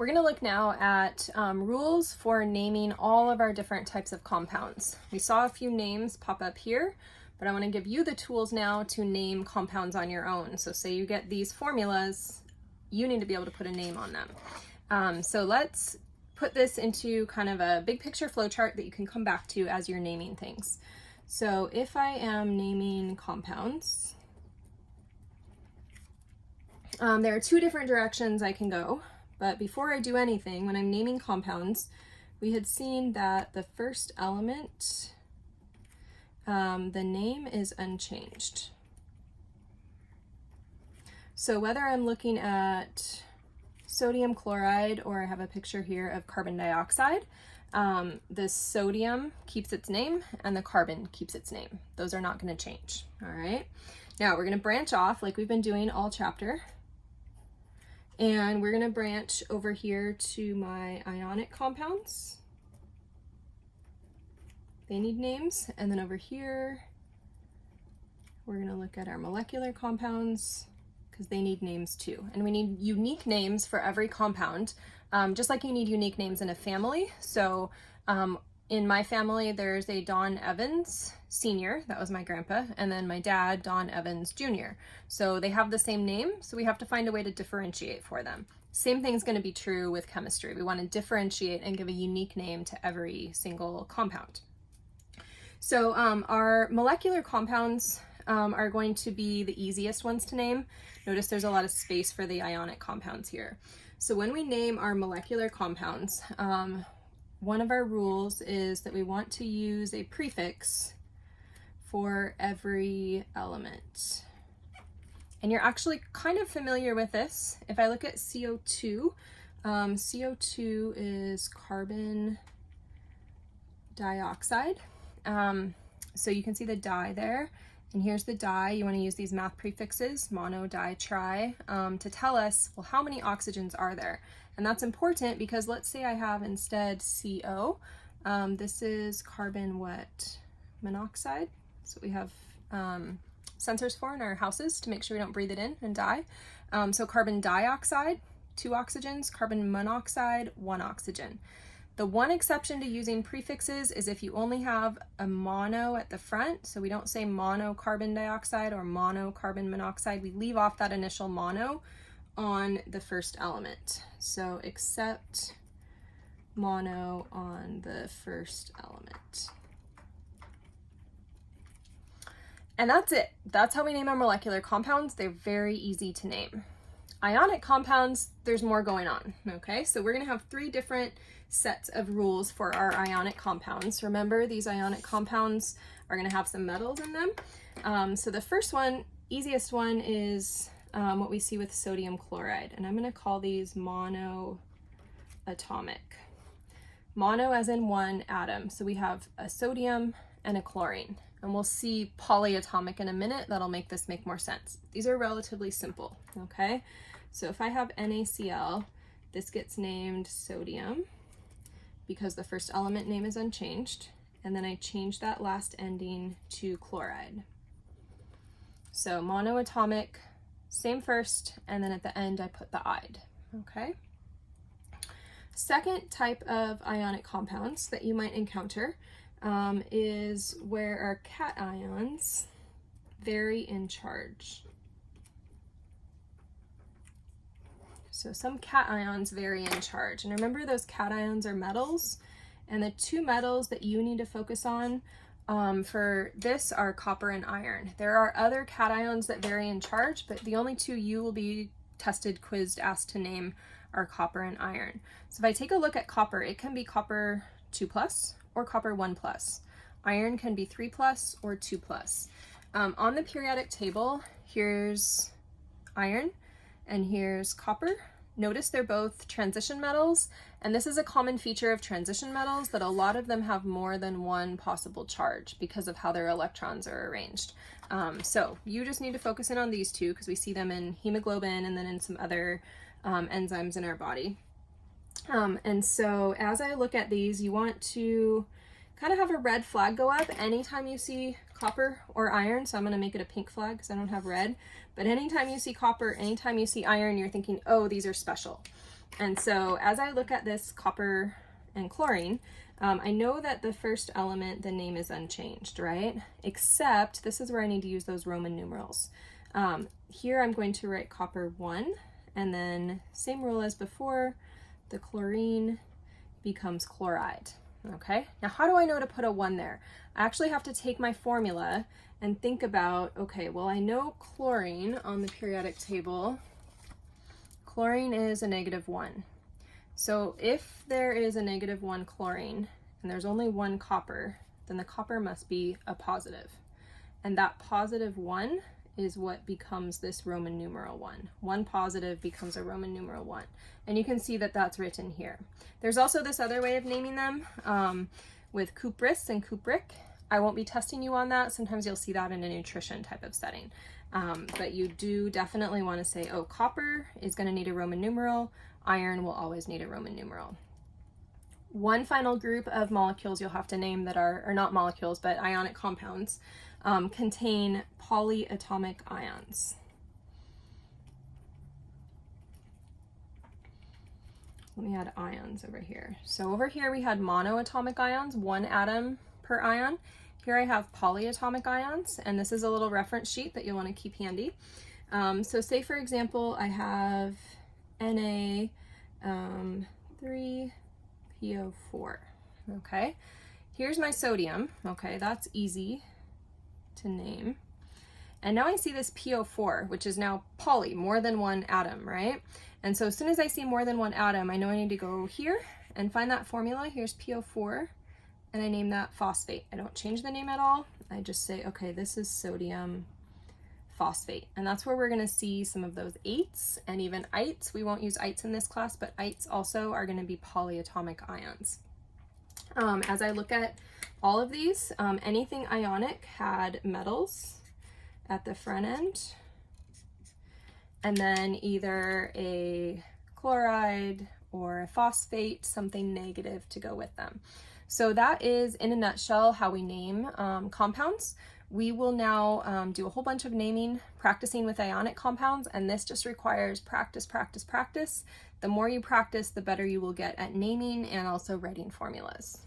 We're going to look now at rules for naming all of our different types of compounds. We saw a few names pop up here, but I want to give you the tools now to name compounds on your own. So say you get these formulas, you need to be able to put a name on them. So let's put this into kind of a big picture flowchart that you can come back to as you're naming things. So if I am naming compounds, there are two different directions I can go. But before I do anything, when I'm naming compounds, we had seen that the first element, the name is unchanged. So whether I'm looking at sodium chloride or I have a picture here of carbon dioxide, the sodium keeps its name and the carbon keeps its name. Those are not going to change. All right. Now we're going to branch off like we've been doing all chapter. And we're going to branch over here to my ionic compounds. They need names. And then over here, we're going to look at our molecular compounds because they need names too. And we need unique names for every compound, just like you need unique names in a family. So in my family, there's a Don Evans Sr., that was my grandpa, and then my dad, Don Evans Jr. So they have the same name, so we have to find a way to differentiate for them. Same thing's going to be true with chemistry. We want to differentiate and give a unique name to every single compound. So our molecular compounds are going to be the easiest ones to name. Notice there's a lot of space for the ionic compounds here. So when we name our molecular compounds, one of our rules is that we want to use a prefix for every element. And you're actually kind of familiar with this. If I look at CO2, CO2 is carbon dioxide. So you can see the di there. And here's the di. You want to use these math prefixes, mono, di, tri, to tell us, well, how many oxygens are there? And that's important because let's say I have instead CO. This is carbon what? Monoxide. So we have sensors for in our houses to make sure we don't breathe it in and die. So carbon dioxide, 2 oxygens, carbon monoxide, 1 oxygen. The one exception to using prefixes is if you only have a mono at the front. So we don't say mono carbon dioxide or mono carbon monoxide. We leave off that initial mono on the first element. So except mono on the first element. And that's it. That's how we name our molecular compounds. They're very easy to name. Ionic compounds, there's more going on, okay? So we're gonna have 3 different sets of rules for our ionic compounds. Remember, these ionic compounds are gonna have some metals in them. So the first one, easiest one, is what we see with sodium chloride. And I'm gonna call these monoatomic. Mono as in one atom. So we have a sodium and a chlorine. And we'll see polyatomic in a minute. That'll make this make more sense. These are relatively simple, okay? So if I have NaCl, this gets named sodium because the first element name is unchanged. And then I change that last ending to chloride. So monoatomic, same first, and then at the end I put the "ide," okay? Second type of ionic compounds that you might encounter is where our cations vary in charge. So some cations vary in charge. And remember, those cations are metals, and the 2 metals that you need to focus on for this are copper and iron. There are other cations that vary in charge, but the only 2 you will be tested, quizzed, asked to name are copper and iron. So if I take a look at copper, it can be copper 2+ or copper 1+. Iron can be 3+ or 2+. On the periodic table, here's iron and here's copper. Notice they're both transition metals, and this is a common feature of transition metals, that a lot of them have more than one possible charge because of how their electrons are arranged. So you just need to focus in on these 2 because we see them in hemoglobin and then in some other enzymes in our body. And so as I look at these, you want to kind of have a red flag go up anytime you see copper or iron, so I'm going to make it a pink flag because I don't have red. But anytime you see copper, anytime you see iron, you're thinking, oh, these are special. And so as I look at this copper and chlorine, I know that the first element, the name is unchanged, right? Except this is where I need to use those Roman numerals. Here I'm going to write copper 1, and then same rule as before, the chlorine becomes chloride. Okay, now how do I know to put a 1 there? I actually have to take my formula and think about, okay, well, I know chlorine on the periodic table, chlorine is a -1. So if there is a -1 chlorine and there's only 1 copper, then the copper must be a positive. And that +1 is what becomes this Roman numeral 1. 1 positive becomes a Roman numeral 1. And you can see that that's written here. There's also this other way of naming them with cuprous and cupric. I won't be testing you on that. Sometimes you'll see that in a nutrition type of setting. But you do definitely want to say, oh, copper is going to need a Roman numeral. Iron will always need a Roman numeral. One final group of molecules you'll have to name that are, or not molecules, but ionic compounds, contain polyatomic ions. Let me add ions over here. So over here we had monoatomic ions, 1 atom per ion. Here I have polyatomic ions, and this is a little reference sheet that you'll want to keep handy. So say for example, I have Na3PO4, okay? Here's my sodium, okay, that's easy to name. And now I see this PO4, which is now poly, more than 1 atom, right? And so as soon as I see more than 1 atom, I know I need to go here and find that formula. Here's PO4, and I name that phosphate. I don't change the name at all. I just say, okay, this is sodium phosphate. And that's where we're gonna see some of those ites and even ites. We won't use ites in this class, but ites also are gonna be polyatomic ions. As I look at all of these, anything ionic had metals at the front end, and then either a chloride or a phosphate, something negative to go with them. So that is, in a nutshell, how we name compounds. We will now do a whole bunch of naming, practicing with ionic compounds, and this just requires practice, practice, practice. The more you practice, the better you will get at naming and also writing formulas.